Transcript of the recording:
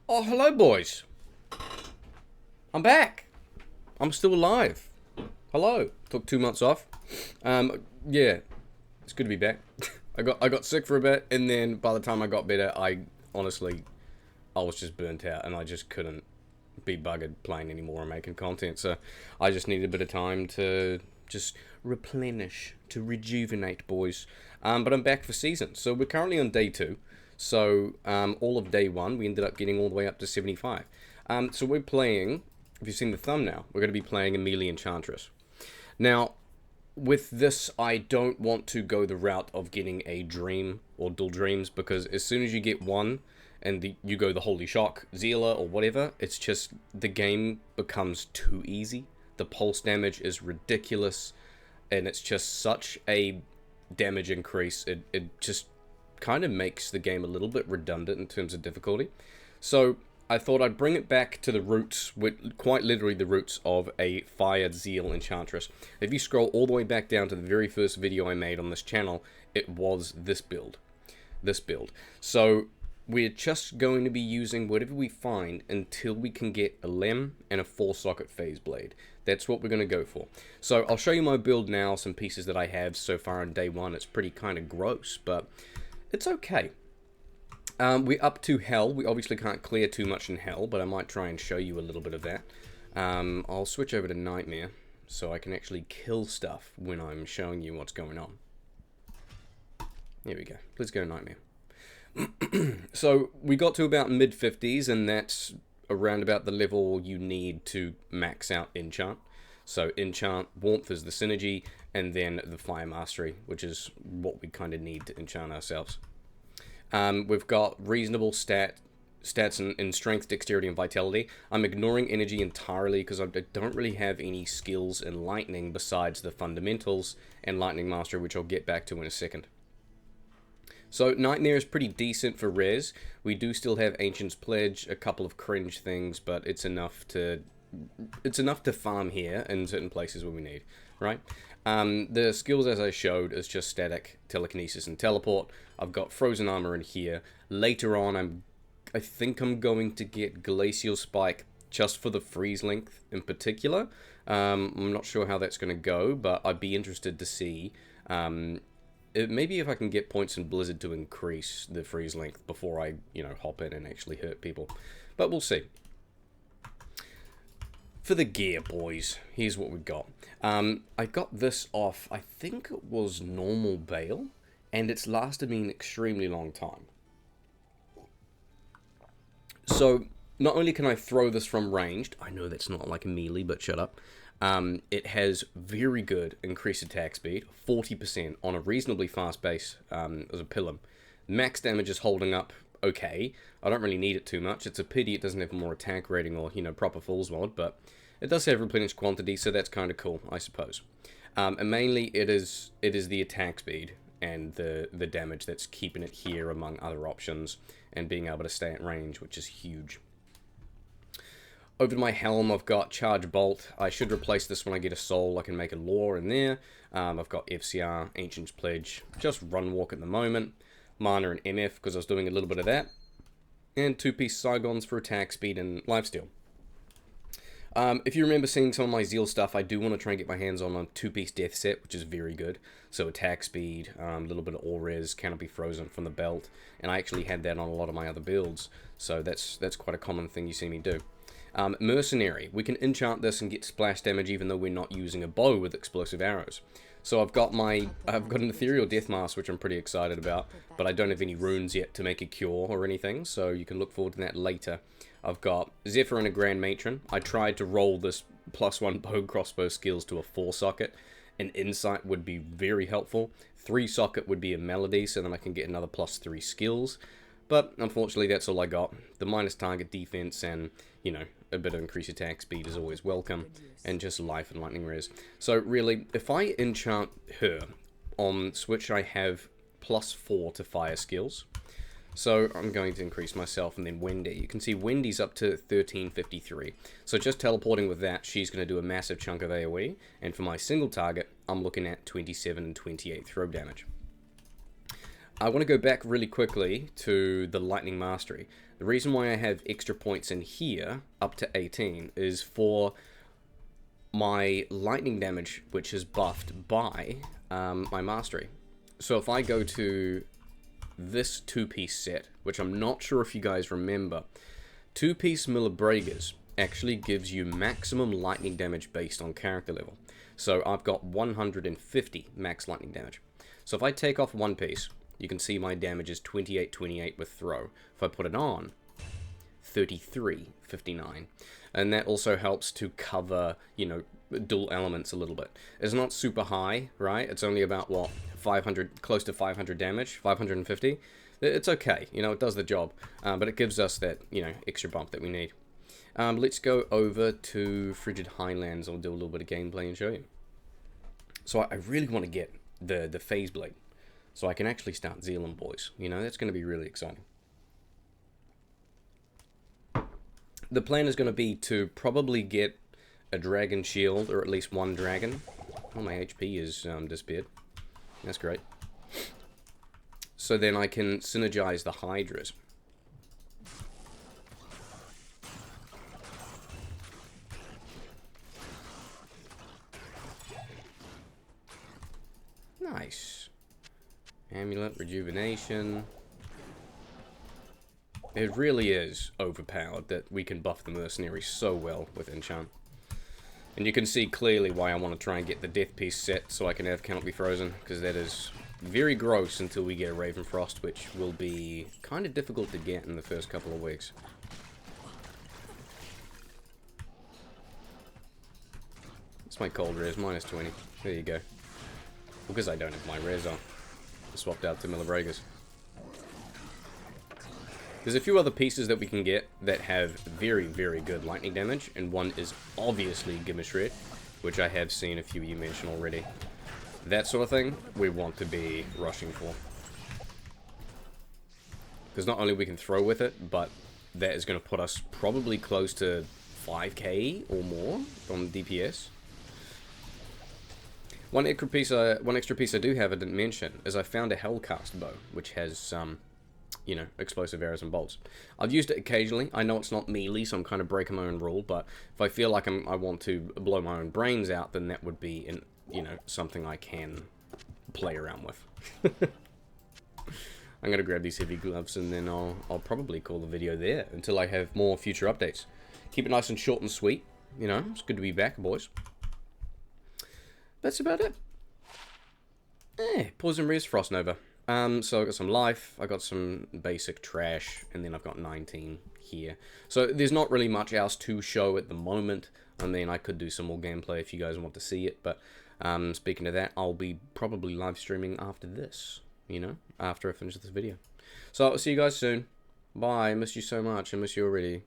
Oh, hello, boys. I'm back. I'm still alive. Hello. Took 2 months off. Yeah, it's good to be back. I got sick for a bit, and then by the time I got better, I was just burnt out, and I just couldn't be buggered playing anymore and making content. So I just needed a bit of time to just replenish, to rejuvenate, boys. But I'm back for season. So we're currently on day 2. So all of day 1, we ended up getting all the way up to 75. So we're playing, if you've seen the thumbnail, we're going to be playing Amelie Enchantress. Now, with this, I don't want to go the route of getting a dream or dual dreams, because as soon as you get one and you go the Holy Shock, Zeala, or whatever, it's just, the game becomes too easy. The pulse damage is ridiculous, and it's just such a damage increase. It just kind of makes the game a little bit redundant in terms of difficulty. So I thought I'd bring it back to the roots, with quite literally the roots of a Fire Zeal Enchantress. If you scroll all the way back down to the very first video I made on this channel, it was this build. So we're just going to be using whatever we find until we can get a Lem and a 4-socket Phase Blade. That's what we're going to go for. So I'll show you my build now, some pieces that I have so far on day 1. It's pretty kind of gross, but it's okay. We're up to Hell. We obviously can't clear too much in Hell, but I might try and show you a little bit of that. I'll switch over to Nightmare so I can actually kill stuff when I'm showing you what's going on. There we go. Let's go Nightmare. So we got to about mid-50s, and that's around about the level you need to max out Enchant. So Enchant, Warmth is the synergy, and then the Fire Mastery, which is what we kind of need to enchant ourselves. We've got reasonable stats in Strength, Dexterity, and Vitality. I'm ignoring Energy entirely because I don't really have any skills in Lightning besides the fundamentals and Lightning Mastery, which I'll get back to in a second. So Nightmare is pretty decent for res. We do still have Ancient's Pledge, a couple of cringe things, but it's enough to farm here in certain places where we need, right? The skills, as I showed, is just Static, Telekinesis, and Teleport. I've got Frozen Armor in here. Later on, I think I'm going to get Glacial Spike just for the freeze length in particular. I'm not sure how that's going to go, but I'd be interested to see. Maybe if I can get points in Blizzard to increase the freeze length before I, hop in and actually hurt people. But we'll see. For the gear, boys, here's what we've got. I got this off, I think it was normal Bale, and it's lasted me an extremely long time. So, not only can I throw this from ranged, I know that's not like a melee, but shut up. It has very good increased attack speed, 40% on a reasonably fast base as a Pilum. Max damage is holding up okay. I don't really need it too much. It's a pity it doesn't have more attack rating or, proper Fool's mod, but it does have replenished quantity, so that's kind of cool, I suppose. And mainly it is the attack speed and the damage that's keeping it here among other options, and being able to stay at range, which is huge. Over to my helm, I've got Charge Bolt. I should replace this when I get a soul. I can make a lore in there. I've got FCR, Ancient's Pledge, just Run Walk at the moment. Mana and MF, because I was doing a little bit of that. And 2-piece Saigons for attack speed and lifesteal. If you remember seeing some of my Zeal stuff, I do want to try and get my hands on a 2-piece Death set, which is very good. So attack speed, a little bit of all res, Canopy Frozen from the belt. And I actually had that on a lot of my other builds. So that's quite a common thing you see me do. Mercenary. We can enchant this and get splash damage even though we're not using a bow with explosive arrows. So I've got an Ethereal Death Mask, which I'm pretty excited about, but I don't have any runes yet to make a cure or anything, so you can look forward to that later. I've got Zephyr and a Grand Matron. I tried to roll this +1 bow crossbow skills to a 4-socket. An Insight would be very helpful. 3-socket would be a Melody, so then I can get another +3 skills. But unfortunately, that's all I got. The minus target defense and, a bit of increased attack speed is always welcome. And just life and lightning res. So really, if I enchant her, on Switch I have +4 to fire skills. So I'm going to increase myself, and then Wendy. You can see Wendy's up to 1353. So just teleporting with that, she's going to do a massive chunk of AoE. And for my single target, I'm looking at 27 and 28 throw damage. I want to go back really quickly to the Lightning Mastery. The reason why I have extra points in here, up to 18, is for my lightning damage, which is buffed by my Mastery. So if I go to this two-piece set, which I'm not sure if you guys remember, two-piece Millebragas actually gives you maximum lightning damage based on character level. So I've got 150 max lightning damage. So if I take off one piece, you can see my damage is 28-28 with throw. If I put it on, 33-59. And that also helps to cover, you know, dual elements a little bit. It's not super high, right? It's only about, what, 500, close to 500 damage, 550. It's okay, you know, it does the job. But it gives us that, you know, extra bump that we need. Let's go over to Frigid Highlands. I'll do a little bit of gameplay and show you. So I really want to get the Phase Blade, so I can actually start Zealand Boys. You know, that's going to be really exciting. The plan is going to be to probably get a Dragon Shield, or at least one dragon. Oh, my HP is disappeared. That's great. So then I can synergize the Hydras. Nice. Amulet, Rejuvenation. It really is overpowered that we can buff the Mercenary so well with Enchant. And you can see clearly why I want to try and get the Death Piece set so I can have Cannot Be Frozen, because that is very gross until we get a Ravenfrost, which will be kind of difficult to get in the first couple of weeks. It's my cold res, -20. There you go. Because I don't have my res on. I swapped out to Millebragas. There's a few other pieces that we can get that have very, very good lightning damage, and one is obviously Gimishred, which I have seen a few of you mention already. That sort of thing, we want to be rushing for. Because not only we can throw with it, but that is going to put us probably close to 5k or more on DPS. One extra piece I do have I didn't mention is I found a Hellcast bow, which has you know, explosive arrows and bolts. I've used it occasionally. I know it's not melee, so I'm kind of breaking my own rule, but if I feel like I want to blow my own brains out, then that would be, you know, something I can play around with. I'm going to grab these heavy gloves, and then I'll probably call the video there until I have more future updates. Keep it nice and short and sweet. You know, it's good to be back, boys. That's about it. Poison Res Frost Nova. So I got some life, I got some basic trash, and then I've got 19 here. So there's not really much else to show at the moment. I mean, I could do some more gameplay if you guys want to see it, but speaking of that, I'll be probably live streaming after this, you know, after I finish this video. So I'll see you guys soon. Bye, I miss you so much, I miss you already.